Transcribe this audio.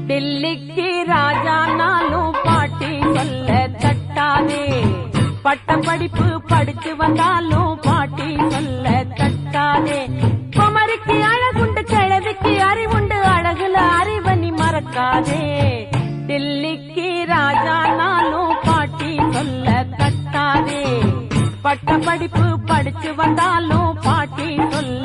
டில்லிக்கு ராஜா நானும் பாட்டி சொல்ல தட்டாதே. பட்ட படிப்பு படிச்சு வந்தாலும் பாட்டி சொல்ல தட்டாதே. குமரிக்கு அழகுண்டு கிழவிக்கு அறிவுண்டு அழகுல அறிவனி மறக்காதே. டில்லிக்கு ராஜா நானும் பாட்டி சொல்ல தட்டாதே. பட்ட படிப்பு படிச்சு வந்தாலும் பாட்டி சொல்ல